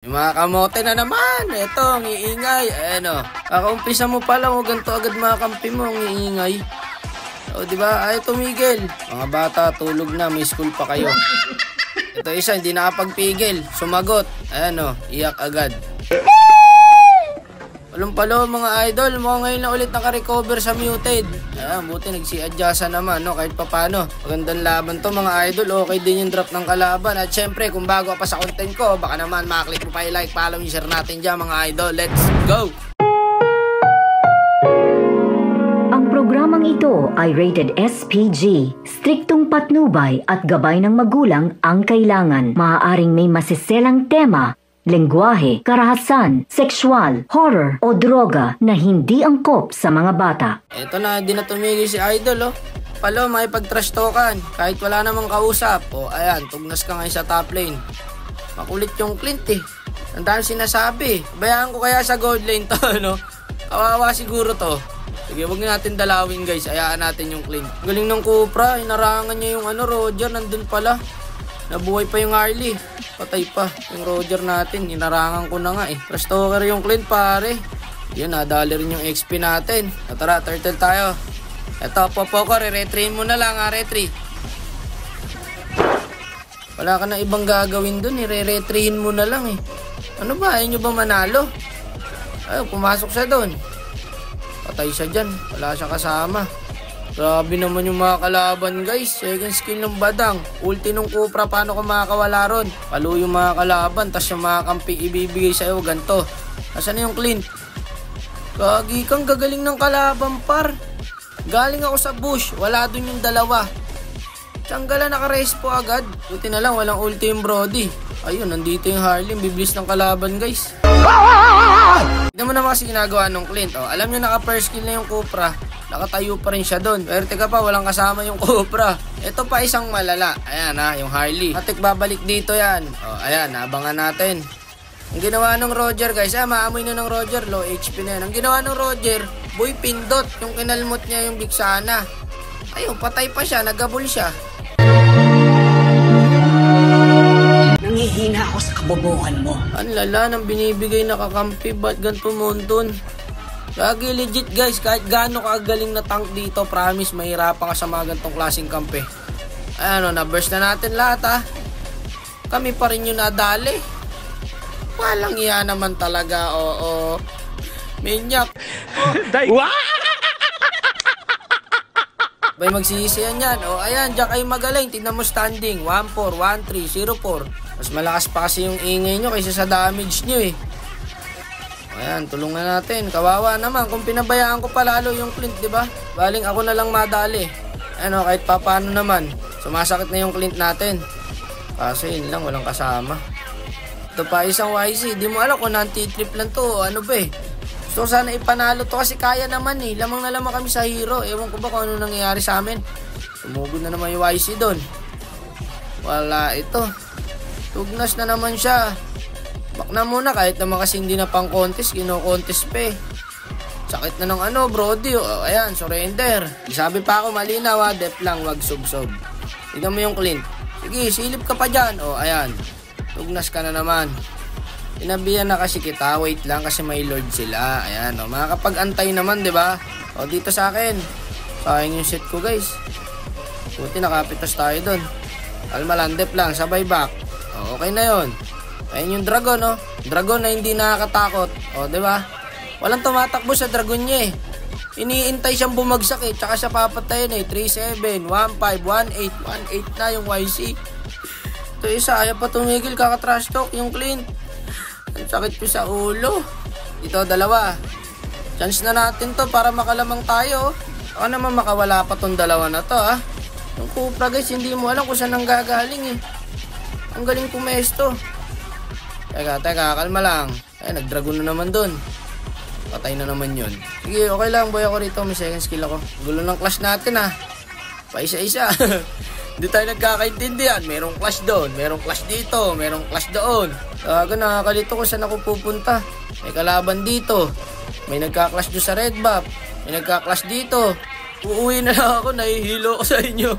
Yung mga kamote na naman, eto, ang iingay. Ayan o, kakaumpisa mo pa lang, o ganito agad mga kampi mo, ang iingay. O diba, ay tumigil. Mga bata, tulog na, may school pa kayo. Ito isa, hindi nakapagpigil, sumagot. Ayan o, iyak agad. Palumpalo mga idol, mo ngayon na ulit naka-recover sa muted. Ayan, buti nagsi-adjustan naman, no, kahit papano. Magandang laban to mga idol, okay din yung drop ng kalaban. At syempre, kung bago pa sa content ko, baka naman maklik mo pa i-like, follow, share natin dyan mga idol. Let's go! Ang programang ito ay rated SPG. Striktong patnubay at gabay ng magulang ang kailangan. Maaaring may masiselang tema, lengguwahe, karahasan, sexual, horror o droga na hindi angkop sa mga bata. Eto na, di na tumigil si idol, oh. Palo, may pag-trash talkan kahit wala namang kausap. O ayan, tugnas ka ngayon sa top lane. Makulit yung Clint eh. Ang dahil sinasabi. Bayaan ko kaya sa gold lane to, no? Kawawa siguro to. Sige, huwag natin dalawin guys. Ayaan natin yung Clint. Galing ng Cupra, inarangan niya yung Roger, nandun pala. Nabuhay pa yung Harley. Patay pa yung Roger natin. Inarangan ko na nga eh. Trash talker yung Clint pare. Yun, nadali rin yung XP natin. Tara, turtle tayo. Eto, Popo, re-retrain mo na lang ha, retry. Wala ka na ibang gagawin dun, re-retrain mo na lang eh. Ano ba, ayaw nyo ba manalo? Ay, pumasok siya dun. Patay siya dyan, wala siya kasama. Grabe naman yung mga kalaban guys. Second skill ng Badang, ulti ng Cupra, paano ko makakawala ron? Palo yung mga kalaban, tas yung mga kampi ibibigay sa'yo, ganito. Nasaan na yung Clint? Gagi kang gagaling ng kalaban par. Galing ako sa bush, wala dun yung dalawa. Tiyanggalan, naka-respo agad. Buti na lang, walang ulti yung Brody. Ayun, nandito yung Harley, biblis ng kalaban guys. Tignan mo naman kasi ginagawa ng Clint. Oh, alam nyo, naka-first skill na yung Cupra. Nakatayo pa rin siya doon. Pero teka pa, walang kasama yung Cupra. Ito pa isang malala. Ayan ha, yung Harley. Matik babalik dito yan. O, ayan, abangan natin. Ang ginawa ng Roger guys, maamoy na ng Roger, low HP na yan. Ang ginawa ng Roger, boy pindot. Yung kinalmot niya yung Vixana. Ayun, patay pa siya, nagabol siya. Nangihina ako sa kabobohan mo. Ang lala ng binibigay na kakampi, ba't ganito monton? Lagi legit guys, kahit gaano kagaling na tank dito, promise mahirapan ka sa mga gantong klaseng kampe. Ayan o, na-burst na natin lahat ha. Kami pa rin yung nadali. Walang iya naman talaga, oo. Minyak. Bay magsisiyan yan. O ayan, Jack ay magaling. Tingnan mo standing, 1-4, 1-3, 0-4. Mas malakas pa kasi yung ingay nyo kaysa sa damage nyo eh. Ayan, tulungan natin. Kawawa naman kung pinabayaan ko pa lalo yung Clint, di ba? Baling ako na lang madali. Ano, kahit papaano naman, sumasakit na yung Clint natin. Kaso yun lang, walang kasama. Ito pa isang YC, di mo alam kung nanti-trip lang to o ano ba eh. Gusto sana ipanalo to kasi kaya naman eh. Lamang na lamang kami sa hero. Ewan ko ba kung ano nangyayari sa amin. Sumugod na naman yung YC doon. Wala ito. Tugnas na naman siya. Bak na muna kahit naman kasi hindi na pang contest, kino-contest pa eh. Sakit na ng Brody. O, ayan, surrender. Sabi pa ako malinaw ha, dep lang, wag sub-sub. Tignan mo yung Clint. Sige, silip ka pa dyan. O, ayan. Tugnas ka na naman. Inabihan na kasi kita, wait lang kasi may lord sila. Ayan, o, makakapag-antay naman, di ba? O, dito sa akin. Sayang yung set ko guys. Buti nakapitas tayo dun. Almalandep lang, sabay back. O, okay na yon. Ayun yung dragon, no? Dragon na hindi nakakatakot. O, di ba? Walang tumatakbo sa dragon niya eh. Iniintay siyang bumagsak eh. Tsaka siya papatayin eh. 3-7, 1-5, 1-8. 1-8 na yung YC. Ito isa, ayaw pa tumigil. Kaka-trash talk yung Clint. Ang sakit ko sa ulo. Ito, dalawa. Chance na natin to para makalamang tayo. Ako naman makawala pa tong dalawa na to, ha? Yung Cupra, guys, hindi mo alam kung saan nang gagaling eh. Ang galing pumesto. Teka, kalma lang. Ay, nag-dragon na naman dun. Patay na naman yun. Sige, okay lang, boy ako rito. May second skill ako. Gulo ng clash natin ha. Paisa-isa. Hindi tayo nagkakaintindihan. Merong clash doon, merong clash dito, merong clash doon. Talaga nakakalito ko saan ako pupunta. May kalaban dito. May nagka-clash doon sa red buff. May nagka-clash dito. Uuwi na lang ako, nahihilo ko sa inyo.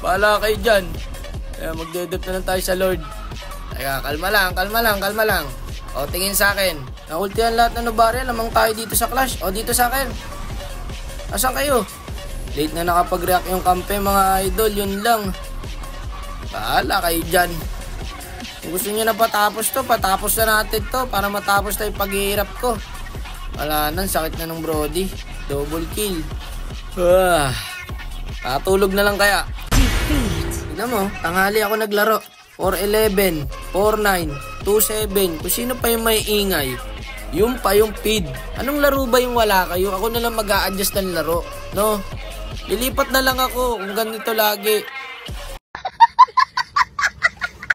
Bahala kayo dyan. Magdedep na lang tayo sa Lord. Teka, kalma lang. O, tingin sa akin. Naultihan lahat ng Novaria. Lamang tayo dito sa Clash. O, dito sa akin. Asan kayo? Late na nakapag-react yung kampe mga idol. Yun lang. Bahala kayo dyan. Kung gusto nyo na patapos to, patapos na natin to para matapos na yung paghihirap ko. Wala nang sakit na ng Brody. Double kill. Patulog na lang kaya. Tignan mo, tanghali ako naglaro. 4-11, 4-9, 2-7. Kung sino pa yung may ingay, yung pa yung feed. Anong laro ba yung wala kayo? Ako na lang mag-a-adjust ng laro, no? Lilipat na lang ako kung ganito lagi.